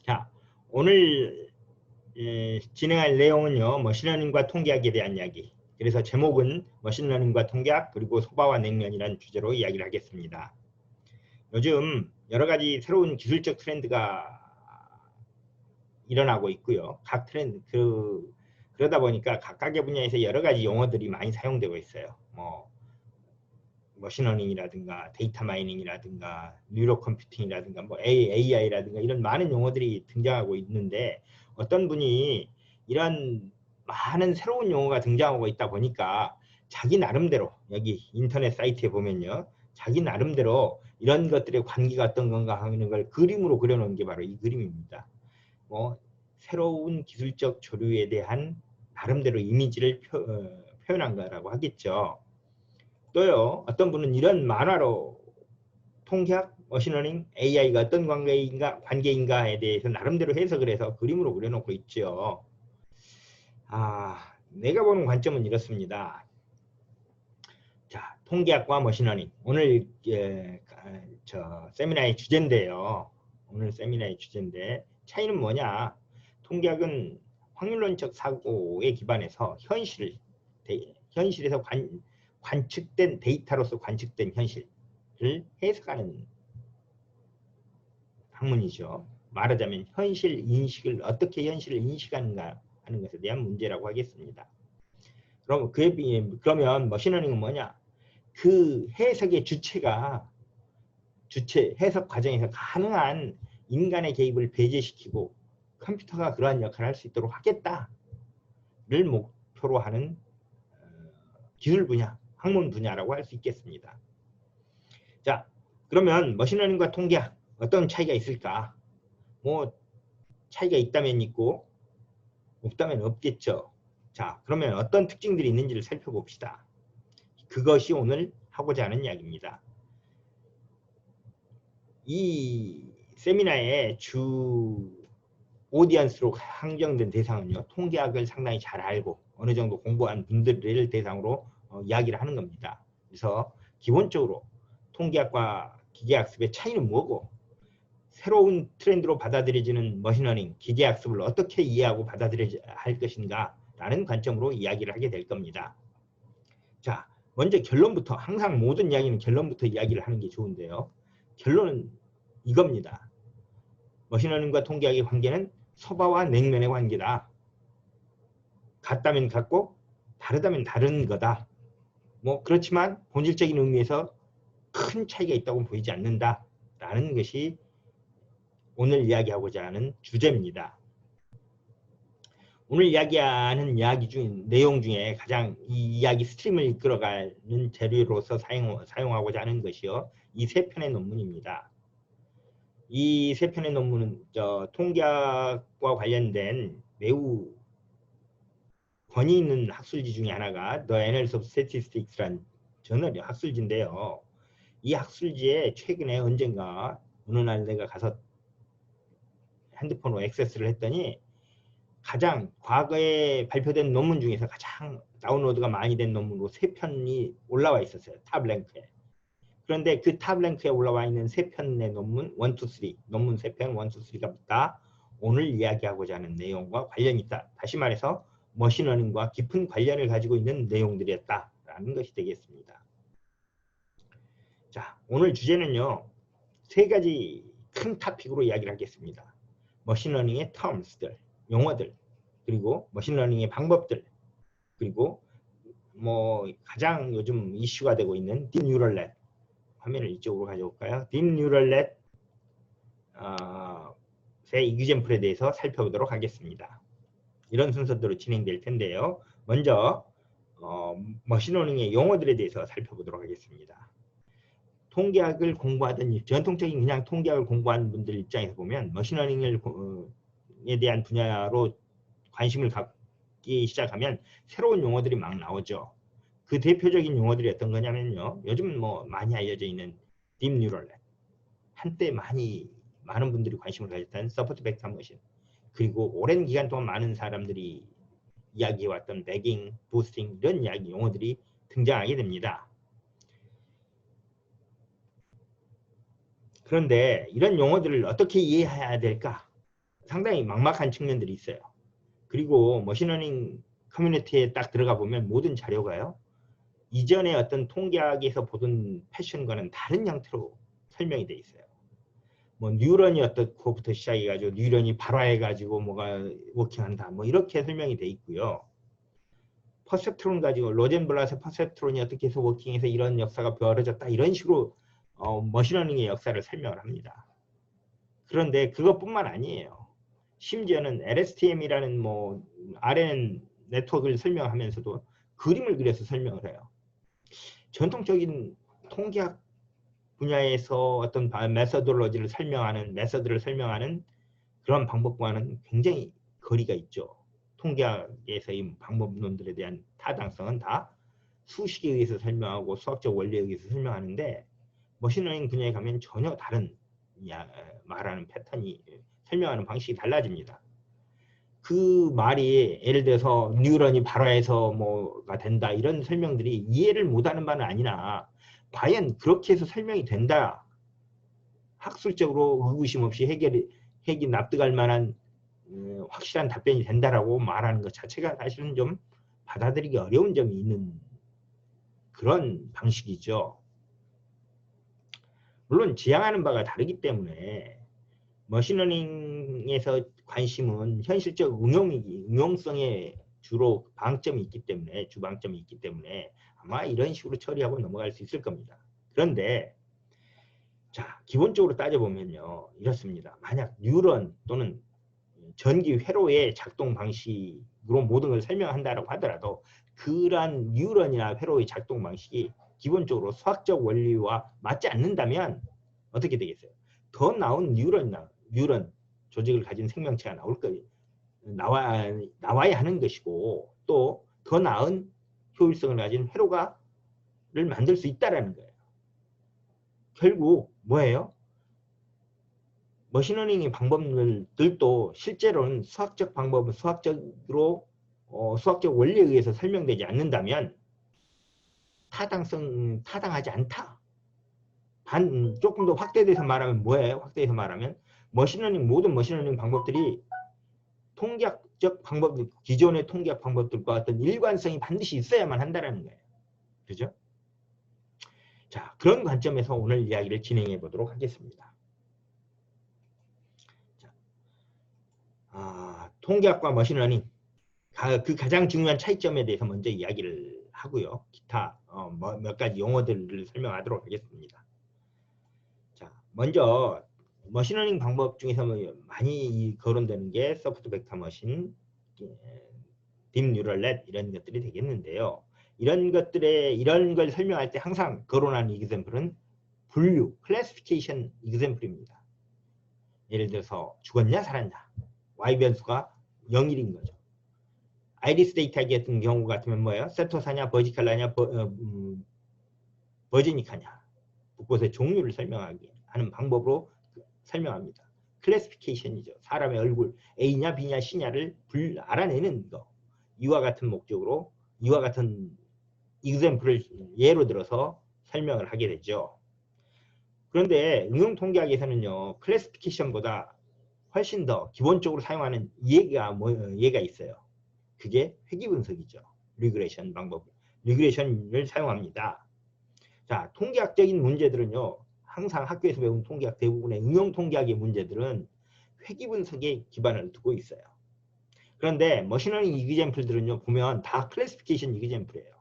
자, 오늘 진행할 내용은요, 머신러닝과 통계학에 대한 이야기. 그래서 제목은 머신러닝과 통계학 그리고 소바와 냉면이라는 주제로 이야기를 하겠습니다. 요즘 여러 가지 새로운 기술적 트렌드가 일어나고 있고요. 각 트렌드 그러다 보니까 각각의 분야에서 여러 가지 용어들이 많이 사용되고 있어요. 뭐 머신러닝이라든가 데이터 마이닝이라든가 뉴로 컴퓨팅이라든가 뭐 AI라든가 이런 많은 용어들이 등장하고 있는데 어떤 분이 이런 많은 새로운 용어가 등장하고 있다 보니까 자기 나름대로 여기 인터넷 사이트에 보면요. 자기 나름대로 이런 것들의 관계가 어떤 건가 하는 걸 그림으로 그려놓은 게 바로 이 그림입니다. 뭐 새로운 기술적 조류에 대한 나름대로 이미지를 표현한 거라고 하겠죠. 또요, 어떤 분은 이런 만화로 통계학, 머신러닝, AI가 어떤 관계인가에 대해서 나름대로 해석을 해서 그림으로 그려놓고 있죠. 내가 보는 관점은 이렇습니다. 자, 통계학과 머신러닝. 오늘 세미나의 주제인데요. 오늘 세미나의 주제인데 차이는 뭐냐? 통계학은 확률론적 사고에 기반해서 현실에서 관측된 데이터로서 관측된 현실을 해석하는 학문이죠. 말하자면 어떻게 현실을 인식하는가 하는 것에 대한 문제라고 하겠습니다. 그러면 머신러닝은 뭐냐? 그 해석의 해석 과정에서 가능한 인간의 개입을 배제시키고 컴퓨터가 그러한 역할을 할 수 있도록 하겠다를 목표로 하는 기술 분야, 학문 분야라고 할 수 있겠습니다. 자, 그러면 머신러닝과 통계학 어떤 차이가 있을까? 뭐 차이가 있다면 있고 없다면 없겠죠. 자, 그러면 어떤 특징들이 있는지를 살펴봅시다. 그것이 오늘 하고자 하는 이야기입니다. 이 세미나의 주 오디언스로 한정된 대상은요, 통계학을 상당히 잘 알고 어느 정도 공부한 분들을 대상으로 이야기를 하는 겁니다. 그래서 기본적으로 통계학과 기계학습의 차이는 뭐고, 새로운 트렌드로 받아들여지는 머신러닝, 기계학습을 어떻게 이해하고 받아들여야 할 것인가 라는 관점으로 이야기를 하게 될 겁니다. 자, 먼저 결론부터, 항상 모든 이야기는 결론부터 이야기를 하는 게 좋은데요. 결론은 이겁니다. 머신러닝과 통계학의 관계는 소바와 냉면의 관계다. 같다면 같고 다르다면 다른 거다. 뭐 그렇지만 본질적인 의미에서 큰 차이가 있다고 보이지 않는다 라는 것이 오늘 이야기하고자 하는 주제입니다. 오늘 이야기하는 내용 중에 가장 이 이야기 스트림을 이끌어가는 재료로서 사용하고자 하는 것이요, 이 세 편의 논문입니다. 이 세 편의 논문은 통계학과 관련된 매우 권위 있는 학술지 중에 하나가 The Annals of Statistics라는 학술지인데요. 이 학술지에 최근에 언젠가 어느 날 내가 가서 핸드폰으로 액세스를 했더니 가장 과거에 발표된 논문 중에서 가장 다운로드가 많이 된 논문으로 3편이 올라와 있었어요. 탑 랭크에. 그런데 그 탑 랭크에 올라와 있는 3편의 논문 1, 2, 3 논문 3편 1, 2, 3가 다 오늘 이야기하고자 하는 내용과 관련이 있다. 다시 말해서 머신러닝과 깊은 관련을 가지고 있는 내용들이었다라는 것이 되겠습니다. 자, 오늘 주제는요, 3가지 큰 토픽으로 이야기를 하겠습니다. 머신러닝의 terms들, 용어들, 그리고 머신러닝의 방법들, 그리고 뭐 가장 요즘 이슈가 되고 있는 딥 뉴럴넷, 화면을 이쪽으로 가져올까요? 딥 뉴럴넷의 이규젠플에 대해서 살펴보도록 하겠습니다. 이런 순서대로 진행될 텐데요. 먼저 머신러닝의 용어들에 대해서 살펴보도록 하겠습니다. 통계학을 공부하던 전통적인 그냥 통계학을 공부하는 분들 입장에서 보면 머신러닝에 대한 분야로 관심을 갖기 시작하면 새로운 용어들이 막 나오죠. 그 대표적인 용어들이 어떤 거냐면요, 요즘 뭐 많이 알려져 있는 딥 뉴럴넷, 한때 많은 분들이 관심을 가졌던 서포트 벡터 머신, 그리고 오랜 기간 동안 많은 사람들이 이야기해왔던 배깅, 부스팅, 이런 용어들이 등장하게 됩니다. 그런데 이런 용어들을 어떻게 이해해야 될까? 상당히 막막한 측면들이 있어요. 그리고 머신러닝 커뮤니티에 딱 들어가 보면 모든 자료가요. 이전에 어떤 통계학에서 보던 패션과는 다른 형태로 설명이 돼 있어요. 뭐 뉴런이 어떻고부터 시작해가지고 뉴런이 발화해가지고 뭐가 워킹한다. 뭐 이렇게 설명이 돼 있고요. 퍼셉트론 가지고 로젠블라스 퍼셉트론이 어떻게 해서 워킹해서 이런 역사가 벌어졌다. 이런 식으로 머신러닝의 역사를 설명을 합니다. 그런데 그것뿐만 아니에요. 심지어는 LSTM이라는 뭐 RNN 네트워크를 설명하면서도 그림을 그려서 설명을 해요. 전통적인 통계학 분야에서 어떤 메서돌로지를 설명하는 메서드를 설명하는 그런 방법과는 굉장히 거리가 있죠. 통계학에서의 방법론들에 대한 타당성은 다 수식에 의해서 설명하고 수학적 원리에 의해서 설명하는데 머신러닝 분야에 가면 전혀 다른 말하는 패턴이 설명하는 방식이 달라집니다. 그 말이 예를 들어서 뉴런이 발화해서 뭐가 된다 이런 설명들이 이해를 못하는 바는 아니나 과연 그렇게 해서 설명이 된다 학술적으로 의구심 없이 핵이 납득할 만한 확실한 답변이 된다라고 말하는 것 자체가 사실은 좀 받아들이기 어려운 점이 있는 그런 방식이죠. 물론 지향하는 바가 다르기 때문에 머신러닝에서 관심은 현실적 응용성에 주로 방점이 있기 때문에 주방점이 있기 때문에 아마 이런 식으로 처리하고 넘어갈 수 있을 겁니다. 그런데 자 기본적으로 따져보면요 이렇습니다. 만약 뉴런 또는 전기 회로의 작동 방식으로 모든 걸 설명한다고 하더라도 그러한 뉴런이나 회로의 작동 방식이 기본적으로 수학적 원리와 맞지 않는다면 어떻게 되겠어요? 더 나은 뉴런 조직을 가진 생명체가 나와야 하는 것이고 또 더 나은 효율성을 가진 회로를 만들 수 있다는 거예요. 결국 뭐예요? 머신러닝의 방법들도 실제로는 수학적 방법은 수학적 원리에 의해서 설명되지 않는다면 타당하지 않다. 조금 더 확대돼서 말하면 뭐예요? 확대해서 말하면 모든 머신러닝 방법들이 통계학적 방법들, 기존의 통계학 방법들과 어떤 일관성이 반드시 있어야만 한다는 거예요. 그죠? 자, 그런 관점에서 오늘 이야기를 진행해 보도록 하겠습니다. 자, 통계학과 머신러닝 그 가장 중요한 차이점에 대해서 먼저 이야기를 하고요. 기타 몇 가지 용어들을 설명하도록 하겠습니다. 자, 먼저 머신러닝 방법 중에서 많이 거론되는 게 소프트 벡터 머신, 딥 뉴럴 넷 이런 것들이 되겠는데요. 이런 걸 설명할 때 항상 거론하는 이그샘플은 분류, 클래시피케이션 이그샘플입니다. 예를 들어서 죽었냐 살았냐, Y 변수가 0일인 거죠. 아이리스 데이터 같은 경우 같으면 뭐예요? 세토사냐, 버지칼라냐, 버지니카냐. 그것의 종류를 설명하기 하는 방법으로 설명합니다. 클래시피케이션이죠. 사람의 얼굴 A냐 B냐 C냐를 알아내는 거. 이와 같은 목적으로 이와 같은 이그샘플을 예로 들어서 설명을 하게 되죠. 그런데 응용통계학에서는요. 클래시피케이션보다 훨씬 더 기본적으로 사용하는 예가 있어요. 그게 회귀분석이죠. 리그레이션 방법. 리그레이션을 사용합니다. 자, 통계학적인 문제들은요. 항상 학교에서 배운 통계학 대부분의 응용통계학의 문제들은 회귀분석에 기반을 두고 있어요. 그런데 머신러닝 이그샘플들은요. 보면 다 클래시피케이션 이그샘플이에요.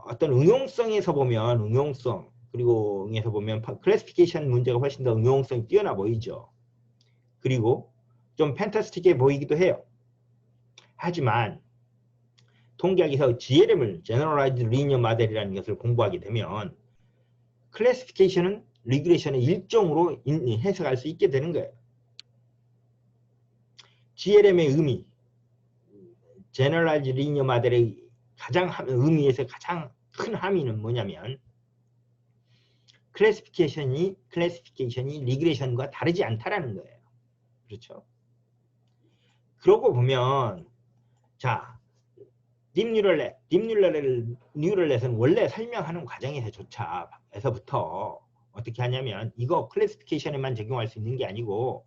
어떤 응용성에서 보면 응용성 그리고 응에서 보면 클래시피케이션 문제가 훨씬 더 응용성이 뛰어나 보이죠. 그리고 좀 팬타스틱해 보이기도 해요. 하지만 통계학에서 GLM을 Generalized Linear Model이라는 것을 공부하게 되면 클래시피케이션은 리그레이션의 일종으로 해석할 수 있게 되는 거예요. GLM의 의미, Generalized Linear Model의 의미에서 가장 큰 함의는 뭐냐면 클래시피케이션이 리그레이션과 다르지 않다라는 거예요. 그렇죠? 그러고 보면 자, 딥뉴럴넷은 원래 설명하는 과정에서부터 어떻게 하냐면 이거 클래시피케이션에만 적용할 수 있는 게 아니고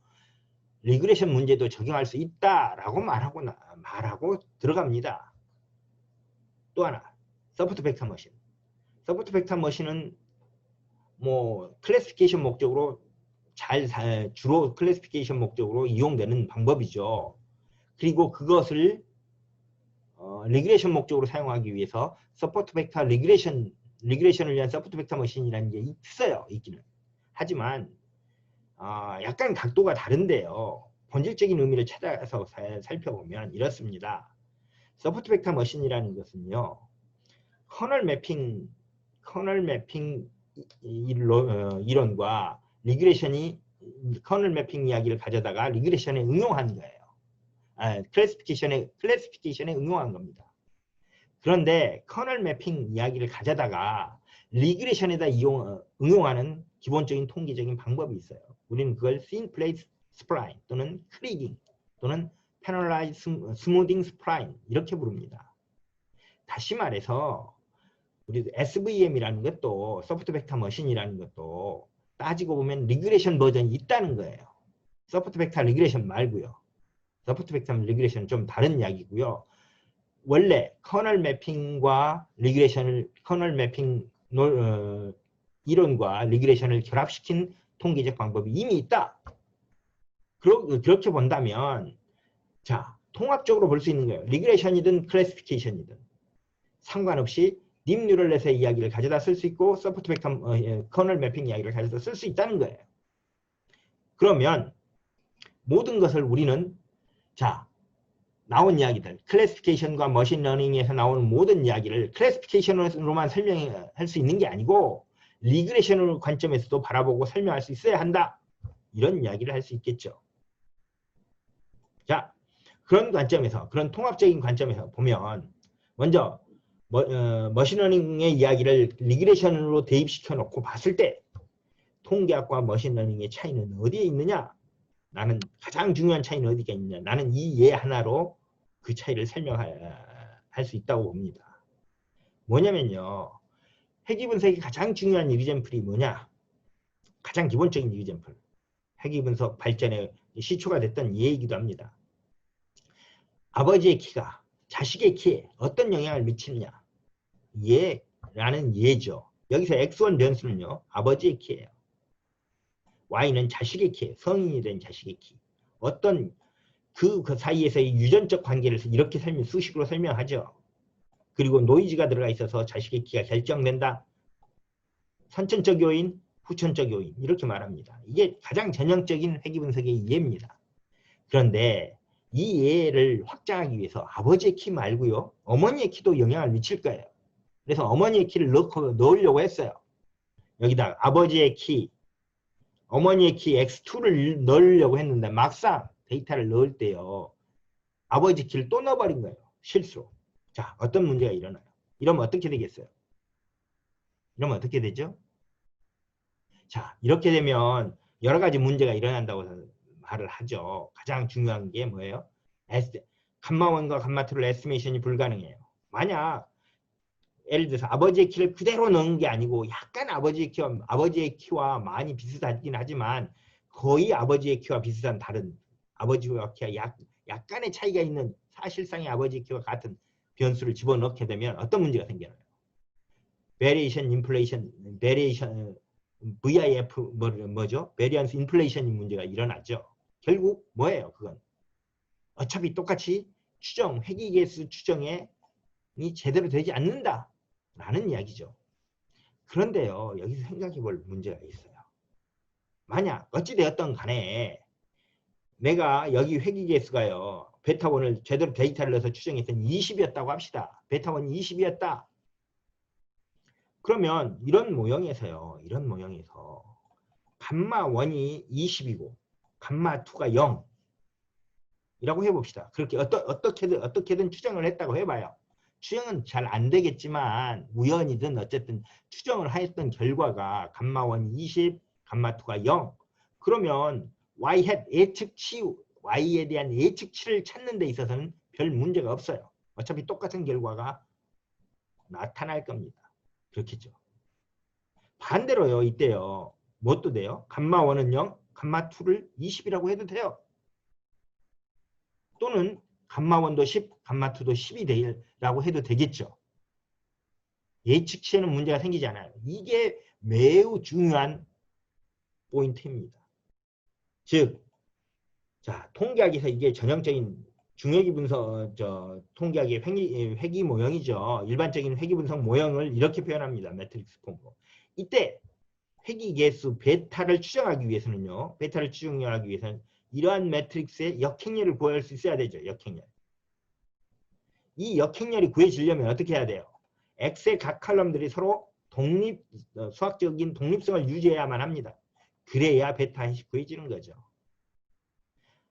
리그레션 문제도 적용할 수 있다라고 말하고 들어갑니다. 또 하나, 서포트 벡터 머신. 서포트 벡터 머신은 뭐 클래시피케이션 목적으로 주로 클래시피케이션 목적으로 이용되는 방법이죠. 그리고 그것을 리그레션 목적으로 사용하기 위해서 서포트 벡터 리그레션을 위한 서포트 벡터 머신이라는 게 있어요. 있기는. 하지만 약간 각도가 다른데요. 본질적인 의미를 찾아서 살펴보면 이렇습니다. 서포트 벡터 머신이라는 것은요. 커널 매핑 이론과 리그레션이 커널 매핑 이야기를 가져다가 리그레션에 응용한 거예요. 클래시피케이션에 응용한 겁니다. 그런데 커널 매핑 이야기를 가져다가 리그레션에다 응용하는 기본적인 통계적인 방법이 있어요. 우리는 그걸 thin plate spline 또는 크리깅 또는 패널라이즈 스무딩 스프라인 이렇게 부릅니다. 다시 말해서 우리 SVM이라는 것도 소프트 벡터 머신이라는 것도 따지고 보면 리그레션 버전이 있다는 거예요. 소프트 벡터 리그레션 말고요. 소프트 벡터 리그레션은 좀 다른 이야기고요. 원래 커널 매핑과 리그레션을 커널 매핑 이론과 리그레션을 결합시킨 통계적 방법이 이미 있다. 그렇게 본다면 자 통합적으로 볼 수 있는 거예요. 리그레션이든 클래시피케이션이든 상관없이 딥 뉴럴넷의 이야기를 가져다 쓸 수 있고 서포트 벡터 커널 매핑 이야기를 가져다 쓸 수 있다는 거예요. 그러면 모든 것을 우리는 자 나온 이야기들 클래시피케이션과 머신러닝에서 나오는 모든 이야기를 클래시피케이션으로만 설명할 수 있는 게 아니고 리그레션 관점에서도 바라보고 설명할 수 있어야 한다. 이런 이야기를 할 수 있겠죠. 자 그런 관점에서 그런 통합적인 관점에서 보면 먼저 머신러닝의 이야기를 리그레션으로 대입시켜 놓고 봤을 때 통계학과 머신러닝의 차이는 어디에 있느냐? 나는 가장 중요한 차이는 어디가 있느냐? 나는 이 예 하나로 그 차이를 설명할 수 있다고 봅니다. 뭐냐면요. 회귀분석의 가장 중요한 이그젠플이 뭐냐? 가장 기본적인 이그젠플. 회귀분석 발전의 시초가 됐던 예이기도 합니다. 아버지의 키가 자식의 키에 어떤 영향을 미치느냐? 예라는 예죠. 여기서 X1 변수는요. 아버지의 키예요. Y는 자식의 키, 성인이 된 자식의 키. 어떤 그 사이에서의 유전적 관계를 이렇게 수식으로 설명하죠. 그리고 노이즈가 들어가 있어서 자식의 키가 결정된다. 선천적 요인, 후천적 요인 이렇게 말합니다. 이게 가장 전형적인 회귀분석의 이해입니다. 그런데 이 이해를 확장하기 위해서 아버지의 키 말고요. 어머니의 키도 영향을 미칠 거예요. 그래서 어머니의 키를 넣으려고 했어요. 여기다 아버지의 키, 어머니의 키 X2를 넣으려고 했는데 막상 데이터를 넣을 때요. 아버지 키를 또 넣어버린 거예요. 실수로. 자, 어떤 문제가 일어나요? 이러면 어떻게 되겠어요? 이러면 어떻게 되죠? 자, 이렇게 되면 여러 가지 문제가 일어난다고 말을 하죠. 가장 중요한 게 뭐예요? 감마1과 감마2를 에스티메이션이 불가능해요. 만약 예를 들어서 아버지의 키를 그대로 넣은 게 아니고 약간 아버지의 키와 많이 비슷하긴 하지만 거의 아버지의 키와 비슷한 다른 아버지와 키가 약간의 차이가 있는 사실상의 아버지의 키와 같은 변수를 집어넣게 되면 어떤 문제가 생겨나요? 베리에이션 VIF 뭐죠? 베리언스 인플레이션 문제가 일어나죠. 결국 뭐예요? 그건 어차피 똑같이 회귀개수 추정이 제대로 되지 않는다 라는 이야기죠. 그런데요. 여기서 생각해 볼 문제가 있어요. 만약 어찌되었던 간에 내가 여기 회귀개수가요. 베타1을 제대로 데이터를 넣어서 추정했더니 20이었다고 합시다. 베타1이 20이었다. 그러면 이런 모형에서 감마1이 20이고 감마2가 0 이라고 해봅시다. 그렇게 어떻게든 추정을 했다고 해봐요. 추정은 잘 안 되겠지만 우연이든 어쨌든 추정을 했던 결과가 감마1이 20, 감마2가 0 그러면 Y에 대한 예측치를 찾는 데 있어서는 별 문제가 없어요. 어차피 똑같은 결과가 나타날 겁니다. 그렇겠죠. 반대로요. 이때요. 뭣도 돼요? 감마1은 0, 감마2를 20이라고 해도 돼요. 또는 감마1도 10, 감마2도 10이 되라고 해도 되겠죠. 예측치에는 문제가 생기지 않아요. 이게 매우 중요한 포인트입니다. 즉, 자, 통계학에서 이게 전형적인 중요기 분석, 통계학의 회귀 모형이죠. 일반적인 회귀 분석 모형을 이렇게 표현합니다. 매트릭스 폼으로. 이때 회귀 개수 베타를 추정하기 위해서는요. 베타를 추정하기 위해서는 이러한 매트릭스의 역행렬을 구할 수 있어야 되죠. 역행렬. 이 역행렬이 구해지려면 어떻게 해야 돼요? X의 각 칼럼들이 서로 수학적인 독립성을 유지해야만 합니다. 그래야 베타 구해지는 거죠.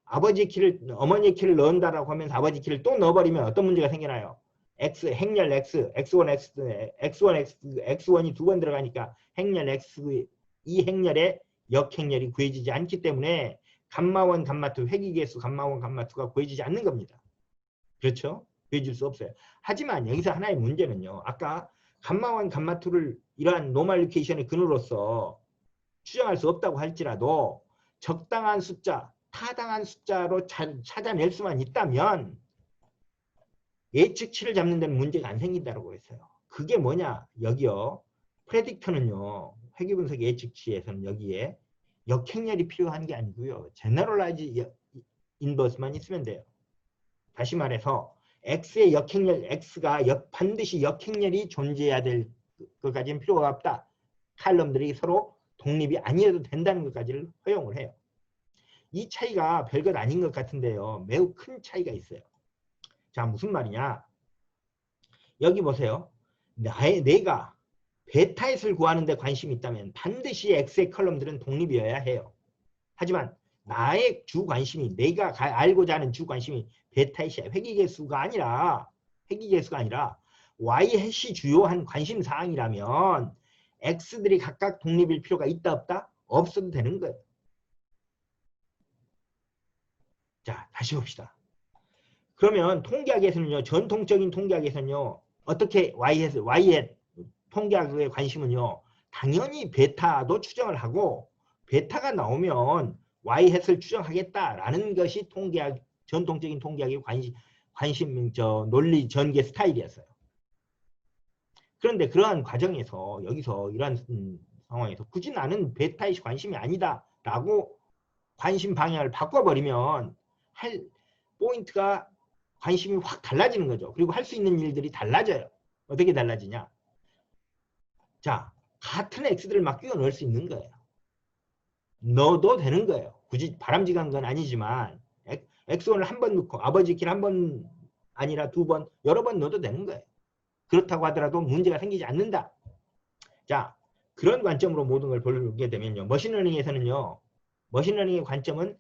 어머니 키를 넣는다라고 하면서 아버지 키를 또 넣어버리면 어떤 문제가 생기나요? 행렬 X, X1이 두 번 들어가니까 행렬 X, 이 행렬의 역행렬이 구해지지 않기 때문에 감마1, 감마2, 회귀개수 감마1, 감마2가 구해지지 않는 겁니다. 그렇죠? 구해질 수 없어요. 하지만 여기서 하나의 문제는요. 아까 감마1, 감마2를 이러한 노멀리케이션의 근으로서 추정할 수 없다고 할지라도 적당한 숫자, 타당한 숫자로 찾아낼 수만 있다면 예측치를 잡는 데는 문제가 안 생긴다고 했어요. 그게 뭐냐? 여기요. 프레딕터는요. 회귀분석 예측치에서는 여기에 역행렬이 필요한 게 아니고요. 제너럴라이즈 인버스만 있으면 돼요. 다시 말해서 X의 역행렬, X가 반드시 역행렬이 존재해야 될 것까지는 필요가 없다. 칼럼들이 서로 독립이 아니어도 된다는 것까지를 허용을 해요. 이 차이가 별것 아닌 것 같은데요. 매우 큰 차이가 있어요. 자, 무슨 말이냐? 여기 보세요. 내가 베타잇을 구하는 데 관심이 있다면 반드시 X의 컬럼들은 독립이어야 해요. 하지만 나의 주 관심이, 내가 알고자 하는 주 관심이 베타잇이야. 회귀개수가 아니라 Y 해시 주요한 관심 사항이라면 X들이 각각 독립일 필요가 있다 없다? 없어도 되는 거예요. 자, 다시 봅시다. 그러면 통계학에서는요, 전통적인 통계학에서는요, 어떻게 Y의 통계학의 관심은요, 당연히 베타도 추정을 하고, 베타가 나오면 Y햇을 추정하겠다라는 것이 전통적인 통계학의 논리 전개 스타일이었어요. 그런데 그러한 과정에서, 여기서 이러한 상황에서 굳이 나는 베타의 관심이 아니다라고 관심 방향을 바꿔버리면 할 포인트가 관심이 확 달라지는 거죠. 그리고 할 수 있는 일들이 달라져요. 어떻게 달라지냐? 자, 같은 X들을 막 끼워 넣을 수 있는 거예요. 넣어도 되는 거예요. 굳이 바람직한 건 아니지만 X1을 한 번 넣고 아버지 길 한 번 아니라 두 번, 여러 번 넣어도 되는 거예요. 그렇다고 하더라도 문제가 생기지 않는다. 자, 그런 관점으로 모든 걸 보게 되면요. 머신러닝에서는요. 머신러닝의 관점은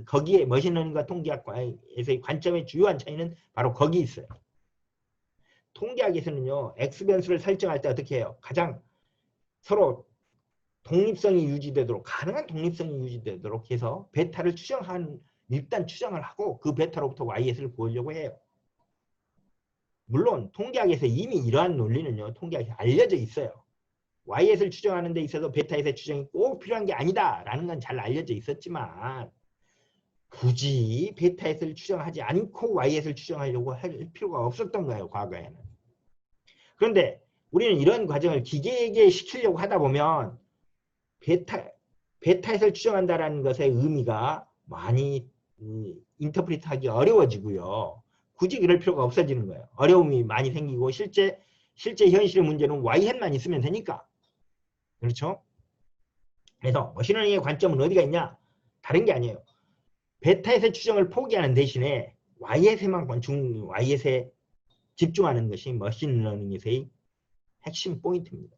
거기에 머신러닝과 통계학과에서의 관점의 주요한 차이는 바로 거기 있어요. 통계학에서는요. X변수를 설정할 때 어떻게 해요? 가장 서로 독립성이 유지되도록, 가능한 독립성이 유지되도록 해서 베타를 일단 추정을 하고 그 베타로부터 Y햇을 구하려고 해요. 물론 통계학에서 이미 이러한 논리는요. 통계학에 알려져 있어요. Y햇을 추정하는 데 있어서 베타햇의 추정이 꼭 필요한 게 아니다라는 건 잘 알려져 있었지만 굳이 베타햇을 추정하지 않고 Y햇을 추정하려고 할 필요가 없었던 거예요. 과거에는. 그런데 우리는 이런 과정을 기계에게 시키려고 하다 보면 베타햇을 추정한다는 것의 의미가 많이 인터프리트하기 어려워지고요. 굳이 그럴 필요가 없어지는 거예요. 어려움이 많이 생기고 실제 현실의 문제는 Y햇만 있으면 되니까. 그렇죠? 그래서 머신러닝의 관점은 어디가 있냐? 다른 게 아니에요. 베타햇의 추정을 포기하는 대신에 Y햇에 집중하는 것이 머신러닝에서의 핵심 포인트입니다.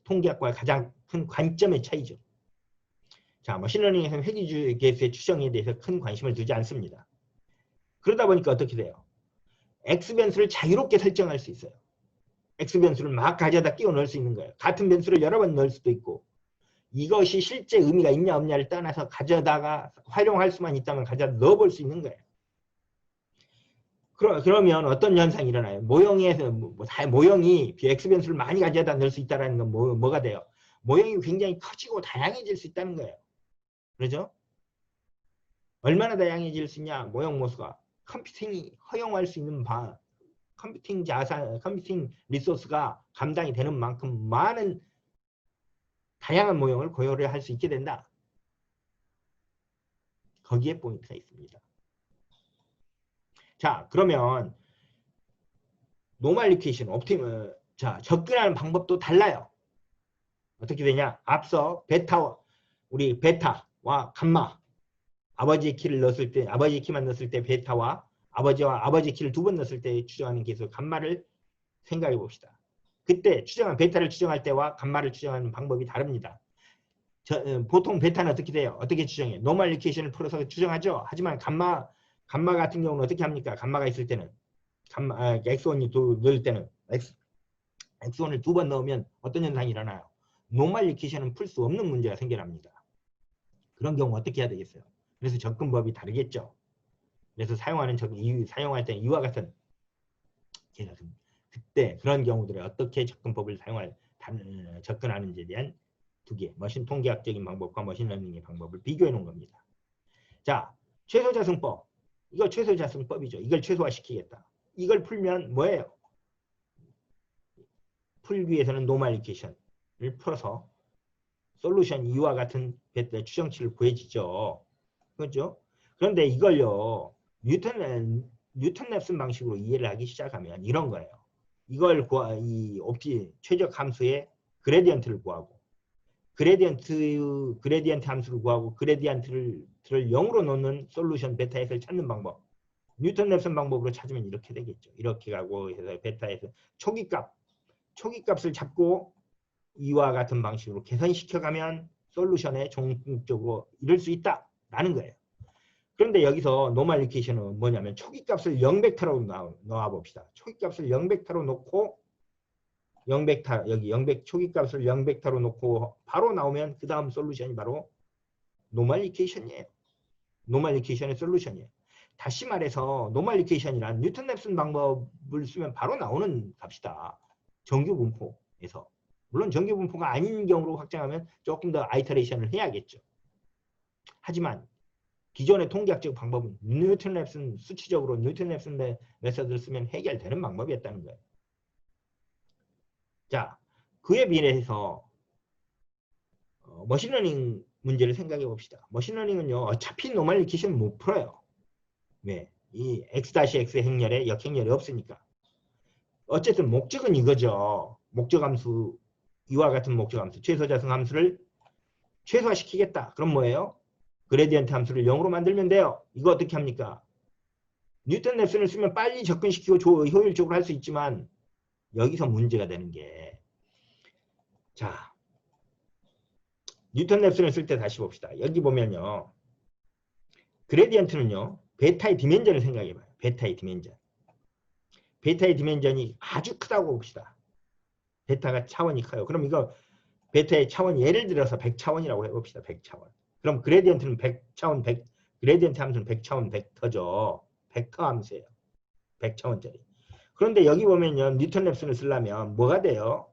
통계학과의 가장 큰 관점의 차이죠. 자, 머신러닝에서는 회귀개수의 추정에 대해서 큰 관심을 두지 않습니다. 그러다 보니까 어떻게 돼요? X변수를 자유롭게 설정할 수 있어요. X변수를 막 가져다 끼워 넣을 수 있는 거예요. 같은 변수를 여러 번 넣을 수도 있고 이것이 실제 의미가 있냐 없냐를 떠나서 가져다가 활용할 수만 있다면 가져다 넣어볼 수 있는 거예요. 그러면 어떤 현상이 일어나요? 모형이 X변수를 많이 가져다 넣을 수 있다는 건 뭐가 돼요? 모형이 굉장히 커지고 다양해질 수 있다는 거예요. 그렇죠? 얼마나 다양해질 수 있냐? 모형 모수가. 컴퓨팅이 허용할 수 있는 컴퓨팅 자산, 컴퓨팅 리소스가 감당이 되는 만큼 많은 다양한 모형을 고려를 할 수 있게 된다. 거기에 포인트가 있습니다. 자, 그러면 노멀 리퀴에이션, 자, 접근하는 방법도 달라요. 어떻게 되냐? 앞서 우리 베타와 감마, 아버지의 키를 넣었을 때, 아버지의 키만 넣었을 때 베타와 아버지 키를 2번 넣었을 때 추정하는 계수 감마를 생각해 봅시다. 그때 베타를 추정할 때와 감마를 추정하는 방법이 다릅니다. 보통 베타는 어떻게 돼요? 어떻게 추정해요? 노멀 리퀴에이션을 풀어서 추정하죠. 하지만 감마 같은 경우는 어떻게 합니까? 감마가 있을 때는 엑소원이 넣을 때는 엑소원을 2번 넣으면 어떤 현상이 일어나요? 노멀 리퀴에이션은 풀 수 없는 문제가 생겨납니다. 그런 경우 어떻게 해야 되겠어요? 그래서 접근법이 다르겠죠. 그래서 사용할 때 이와 같은 그때 그런 경우들에 어떻게 접근법을 접근하는지에 대한 2개 머신 통계학적인 방법과 머신러닝의 방법을 비교해 놓은 겁니다. 자, 최소자승법. 이거 최소자승법이죠. 이걸 최소화시키겠다. 이걸 풀면 뭐예요? 풀기 위해서는 노멀 리퀴에이션을 풀어서 솔루션 2와 같은 추정치를 구해지죠. 그렇죠? 그런데 이걸요. 뉴턴-랩슨 방식으로 이해를 하기 시작하면 이런 거예요. 이걸 최적 함수의 그레디언트를 구하고 그레디언트 함수를 구하고 그레디언트를 0으로 놓는 솔루션 베타에서 찾는 방법. 뉴턴-랩슨 방법으로 찾으면 이렇게 되겠죠. 이렇게 가고 해서 베타에서 초기값을 잡고 이와 같은 방식으로 개선시켜가면 솔루션에 종합적으로 이룰 수 있다라는 거예요. 그런데 여기서 노멀 리퀴에이션은 뭐냐면 초기값을 0벡터로 넣어봅시다. 초기값을 0벡터로 놓고 초기값을 0벡터로 놓고 바로 나오면 그 다음 솔루션이 바로 노멀 리퀴에이션이에요. 노멀 리퀴에이션의 솔루션이에요. 다시 말해서 노멀 리퀴에이션이란 뉴턴-랩슨 방법을 쓰면 바로 나오는 값이다. 정규 분포에서. 물론 정규 분포가 아닌 경우로 확장하면 조금 더 아이터레이션을 해야겠죠. 하지만 기존의 통계학적 방법은 수치적으로 뉴턴-랩슨 메서드를 쓰면 해결되는 방법이었다는 거예요. 자, 그에 비례해서 머신러닝 문제를 생각해 봅시다. 머신러닝은요, 어차피 노멀 리퀴에이션 못 풀어요. 왜? 이 x-x 행렬에 역행렬이 없으니까. 어쨌든 목적은 이거죠. 목적함수, 이와 같은 목적함수, 최소자승 함수를 최소화시키겠다. 그럼 뭐예요? 그레디언트 함수를 0으로 만들면 돼요. 이거 어떻게 합니까? 뉴턴-랩슨을 쓰면 빨리 접근시키고 효율적으로 할 수 있지만 여기서 문제가 되는 게, 자, 뉴턴-랩슨을 쓸 때 다시 봅시다. 여기 보면요. 그레디언트는요. 베타의 디멘전을 생각해봐요. 베타의 디멘전. 베타의 디멘전이 아주 크다고 봅시다. 베타가 차원이 커요. 그럼 이거 베타의 차원 예를 들어서 100차원이라고 해봅시다. 100차원. 그럼 그레디언트는 100차원, 그레디언트 함수는 100차원 벡터죠. 벡터 함수예요. 100차원짜리. 그런데 여기 보면요. 뉴턴-랩슨을 쓰려면 뭐가 돼요?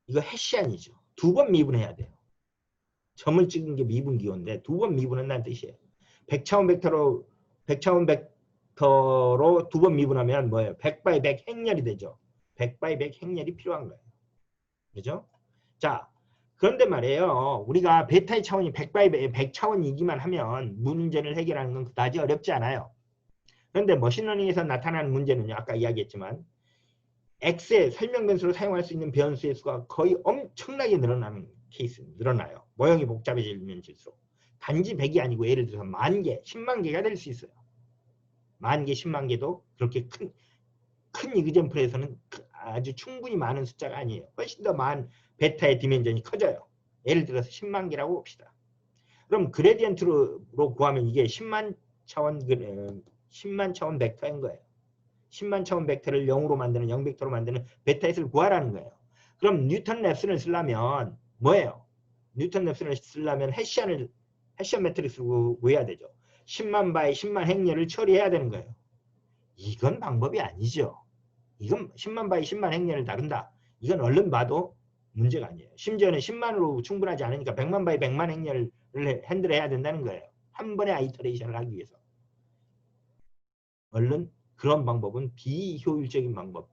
이거 해시안이죠. 2번 미분해야 돼요. 점을 찍은 게 미분기호인데 2번 미분한다는 뜻이에요. 100차원 벡터로 2번 미분하면 뭐예요? 100×100 행렬이 되죠. 100×100 행렬이 필요한 거예요. 그죠? 자, 그런데 말이에요. 우리가 베타의 차원이 100×100 차원이기만 하면 문제를 해결하는 건 그다지 어렵지 않아요. 그런데 머신러닝에서 나타나는 문제는요. 아까 이야기했지만 X의 설명 변수로 사용할 수 있는 변수의 수가 거의 엄청나게 늘어나요. 모형이 복잡해지면 질수록. 단지 100이 아니고 예를 들어서 10,000개, 10만 개가 될 수 있어요. 10,000개, 10만 개도 그렇게 큰 이그젠플에서는 아주 충분히 많은 숫자가 아니에요. 훨씬 더 많은 베타의 디멘전이 커져요. 예를 들어서 10만 개라고 봅시다. 그럼 그레디언트로 구하면 이게 10만 차원 벡터인 거예요. 10만 차원 벡터를 0으로 만드는 0벡터로 만드는 베타에서를 구하라는 거예요. 그럼 뉴턴-랩슨을 쓰려면 뭐예요? 뉴턴-랩슨을 쓰려면 해시안 매트릭스를 구해야 되죠. 10만 바이 10만 행렬을 처리해야 되는 거예요. 이건 방법이 아니죠. 이건 10만 바이 10만 행렬을 다룬다. 이건 얼른 봐도 문제가 아니에요. 심지어는 10만으로 충분하지 않으니까 100만 바이 100만 행렬을 핸들해야 된다는 거예요. 한 번에 아이터레이션을 하기 위해서. 얼른 그런 방법은 비효율적인 방법,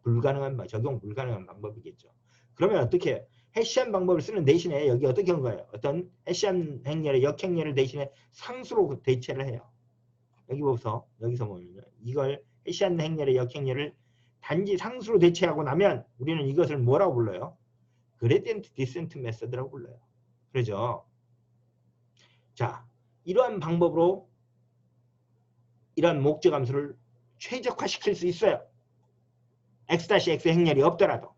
적용 불가능한 방법이겠죠. 그러면 어떻게 해요? 해시한 방법을 쓰는 대신에 여기 어떻게 한 거예요? 어떤 해시한 행렬의 역행렬을 대신에 상수로 대체를 해요. 여기서 보면 이걸 해시한 행렬의 역행렬을 단지 상수로 대체하고 나면 우리는 이것을 뭐라고 불러요? 그레디언트 디센트 메서드라고 불러요. 그러죠? 자, 이러한 방법으로 이러한 목적 함수를 최적화시킬 수 있어요. x-x 행렬이 없더라도.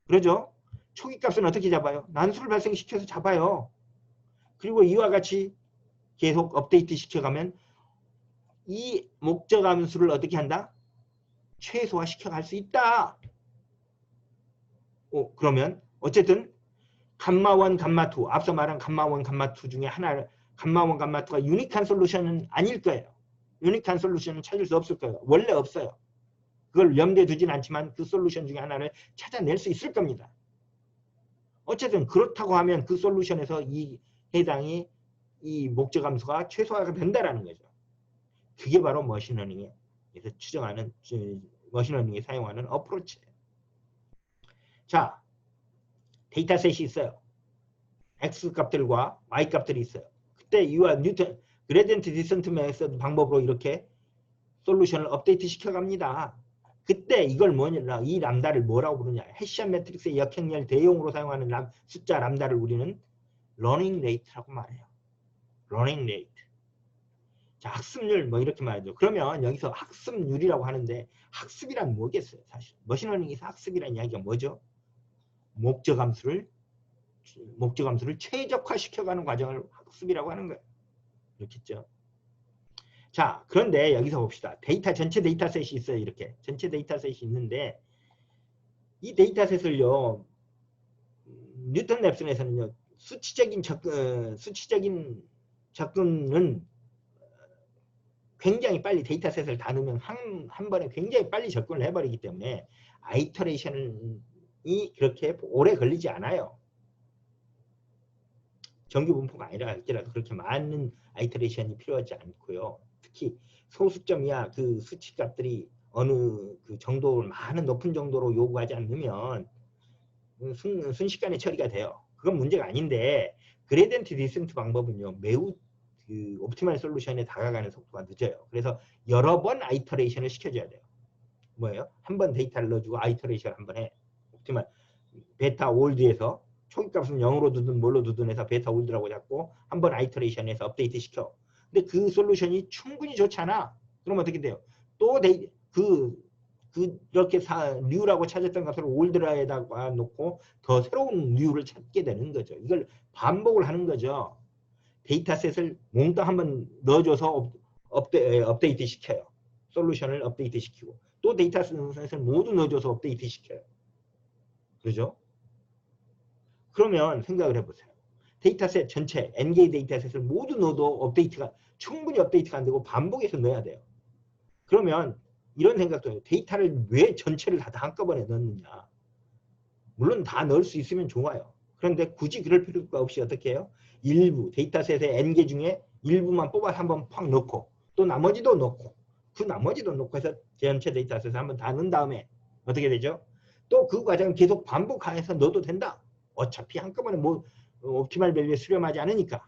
그러죠? 초기값은 어떻게 잡아요? 난수를 발생시켜서 잡아요. 그리고 이와 같이 계속 업데이트 시켜가면 이 목적 함수를 어떻게 한다? 최소화 시켜갈 수 있다. 그러면 어쨌든 감마1, 감마2 앞서 말한 감마1, 감마2 중에 하나 감마1, 감마2가 유니크한 솔루션은 아닐 거예요. 유니크한 솔루션은 찾을 수 없을 거예요. 원래 없어요. 그걸 염두에 두진 않지만 그 솔루션 중에 하나를 찾아낼 수 있을 겁니다. 어쨌든 그렇다고 하면 그 솔루션에서 이 해당이 이 목적 함수가 최소화가 된다라는 거죠. 그게 바로 머신러닝에서 추정하는 머신러닝에 사용하는 어프로치예요. 자, 데이터셋이 있어요. X 값들과 Y 값들이 있어요. 그때 이와 뉴턴 그레디언트 디센트 메서드 방법으로 이렇게 솔루션을 업데이트 시켜갑니다. 그때 이걸 뭐냐, 이 람다를 뭐라고 부르냐? 해시한 매트릭스의 역행렬 대용으로 사용하는 숫자 람다를 우리는 러닝 레이트라고 말해요. 러닝 레이트. 자, 학습률 뭐 이렇게 말하죠. 그러면 여기서 학습률이라고 하는데 학습이란 뭐겠어요? 사실 머신러닝에서 학습이라는 이야기가 뭐죠? 목적 함수를 최적화시켜가는 과정을 학습이라고 하는 거예요. 그렇겠죠? 자, 그런데 여기서 봅시다. 전체 데이터셋이 있어요. 이렇게 전체 데이터셋이 있는데 이 데이터셋을요, 뉴턴 랩슨에서는요, 수치적인 접근은 굉장히 빨리 데이터셋을 다 넣으면 한 번에 굉장히 빨리 접근을 해버리기 때문에 아이터레이션이 그렇게 오래 걸리지 않아요. 정규 분포가 아니라 할지라도 그렇게 많은 아이터레이션이 필요하지 않고요. 특히 소수점 이하 그 수치값들이 어느 그 정도 많은 높은 정도로 요구하지 않으면 순식간에 처리가 돼요. 그건 문제가 아닌데 그레디언트 디센트 방법은요, 매우 그 옵티멀 솔루션에 다가가는 속도가 늦어요. 그래서 여러 번 아이터레이션을 시켜줘야 돼요. 뭐예요? 한 번 데이터를 넣어주고 아이터레이션 한 번 해. 옵티멀 베타 올드에서 초기값은 0으로 두든 뭘로 두든 해서 베타 올드라고 잡고 한 번 아이터레이션해서 업데이트 시켜. 근데 그 솔루션이 충분히 좋잖아. 그럼 어떻게 돼요? 또 이렇게 뉴라고 찾았던 값을 올드라에다가 놓고 더 새로운 뉴를 찾게 되는 거죠. 이걸 반복을 하는 거죠. 데이터셋을 몽땅 한번 넣어줘서 업데이트 시켜요. 솔루션을 업데이트 시키고 또 데이터셋을 모두 넣어줘서 업데이트 시켜요. 그러죠? 그러면 생각을 해보세요. 데이터셋 전체 N개의 데이터셋을 모두 넣어도 충분히 업데이트가 안 되고 반복해서 넣어야 돼요. 그러면 이런 생각도 해요. 데이터를 왜 전체를 다 한꺼번에 넣느냐. 물론 다 넣을 수 있으면 좋아요. 그런데 굳이 그럴 필요가 없이 어떻게 해요? 일부 데이터셋의 N개 중에 일부만 뽑아서 한번 팍 넣고 또 나머지도 넣고 그 나머지도 넣고 해서 전체 데이터셋을 한번 다 넣은 다음에 어떻게 되죠? 또 그 과정을 계속 반복해서 넣어도 된다. 어차피 한꺼번에 뭐 옵티멀 밸류에 수렴하지 않으니까.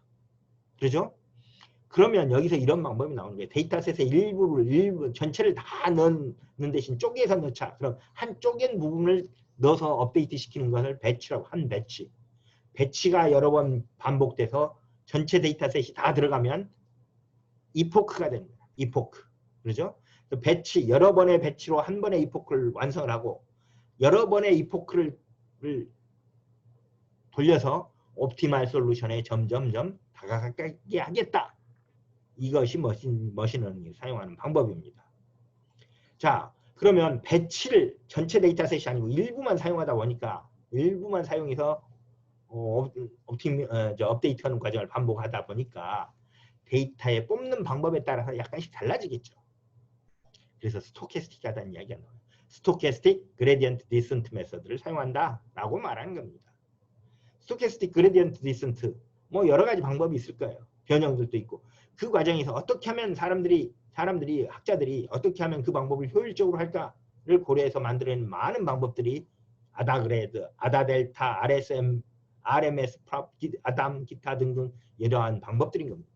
그러죠? 그러면 여기서 이런 방법이 나오는 거예요. 데이터셋의 일부 전체를 다 넣는 대신 쪼개서 넣자. 그럼 한 쪼갠 부분을 넣어서 업데이트 시키는 것을 배치라고, 한 배치. 배치가 여러 번 반복돼서 전체 데이터셋이 다 들어가면 이포크가 됩니다. 이포크. 그러죠? 배치, 여러 번의 배치로 한 번의 이포크를 완성을 하고 여러 번의 이포크를 돌려서 옵티멀 솔루션에 점점점 다가가게 하겠다. 이것이 머신러닝이 사용하는 방법입니다. 자, 그러면 배치를 전체 데이터셋이 아니고 일부만 사용하다 보니까 일부만 사용해서 업데이트하는 과정을 반복하다 보니까 데이터에 뽑는 방법에 따라서 약간씩 달라지겠죠. 그래서 스토캐스틱하다는 이야기가 나와요. 스토캐스틱 그레디언트 디센트 메서드를 사용한다라고 말하는 겁니다. 스토캐스틱 그레디언트 디센트 뭐 여러 가지 방법이 있을 거예요. 변형들도 있고 그 과정에서 어떻게 하면 사람들이 학자들이 어떻게 하면 그 방법을 효율적으로 할까를 고려해서 만들어낸 많은 방법들이 아다그레드, 아다델타, RSM, RMS, 아담, 기타 등등 이러한 방법들인 겁니다.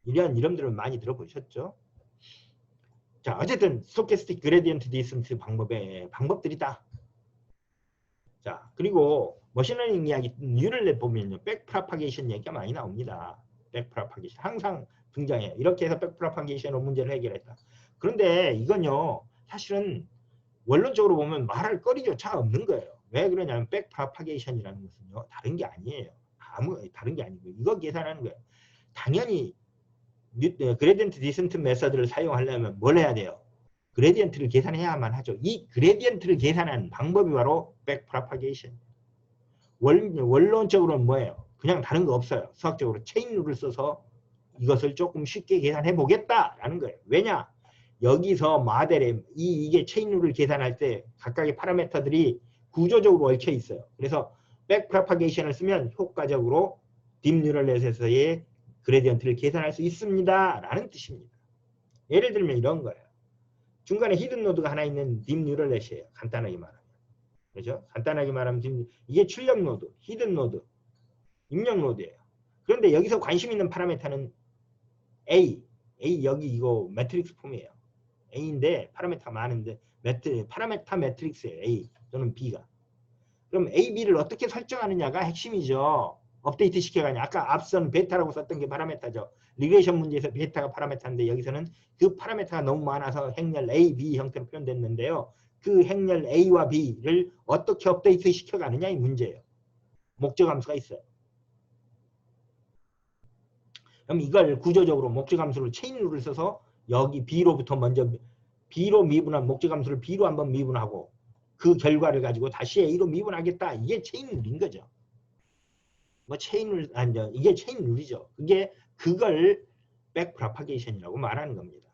이러한 이름들을 많이 들어보셨죠? 자, 어쨌든 스토캐스틱 그레디언트 디센트 방법의 방법들이다. 자, 그리고 머신러닝 이야기 뉴럴넷 보면요, 백프로파게이션 얘기가 많이 나옵니다. 백프로파게이션 항상 등장해요. 이렇게 해서 백프로파게이션으로 문제를 해결했다. 그런데 이건요, 사실은 원론적으로 보면 말할 거리조차 없는 거예요. 왜 그러냐면 백프로파게이션이라는 것은요, 다른 게 아니에요. 다른 게 아니고 이거 계산하는 거예요. 당연히 그레디언트 디센트 메서드를 사용하려면 뭘 해야 돼요? 그레디언트를 계산해야만 하죠. 이 그레디언트를 계산하는 방법이 바로 백프로파게이션. 원론적으로는 뭐예요? 그냥 다른 거 없어요. 수학적으로 체인룰을 써서 이것을 조금 쉽게 계산해 보겠다라는 거예요. 왜냐? 여기서 모델에 이게 체인룰을 계산할 때 각각의 파라미터들이 구조적으로 얽혀 있어요. 그래서 백프로파게이션을 쓰면 효과적으로 딥뉴럴넷에서의 그레디언트를 계산할 수 있습니다. 라는 뜻입니다. 예를 들면 이런 거예요. 중간에 히든 노드가 하나 있는 딥뉴럴넷이에요. 간단하게 말하면. 그렇죠? 간단하게 말하면 이게 출력 노드, 히든 노드, 입력 노드예요. 그런데 여기서 관심 있는 파라미터는 A 여기 이거 매트릭스 폼이에요. A인데 파라미터가 많은데 파라미터 매트릭스예요. A 또는 B가. 그럼 A, B를 어떻게 설정하느냐가 핵심이죠. 업데이트 시켜가냐. 아까 앞선 베타라고 썼던 게 파라미터죠. 리그레이션 문제에서 베타가 파라미터인데 여기서는 그 파라미터가 너무 많아서 행렬 A, B 형태로 표현됐는데요. 그 행렬 A와 B를 어떻게 업데이트 시켜가느냐 이 문제예요. 목적 함수가 있어요. 그럼 이걸 구조적으로 목적 함수를 체인룰을 써서 여기 B로부터 먼저 B로 미분한 목적 함수를 B로 한번 미분하고 그 결과를 가지고 다시 A로 미분하겠다. 이게 체인룰인 거죠. 뭐 체인룰 아니죠. 이게 체인룰이죠. 그걸 백프로파게이션이라고 말하는 겁니다.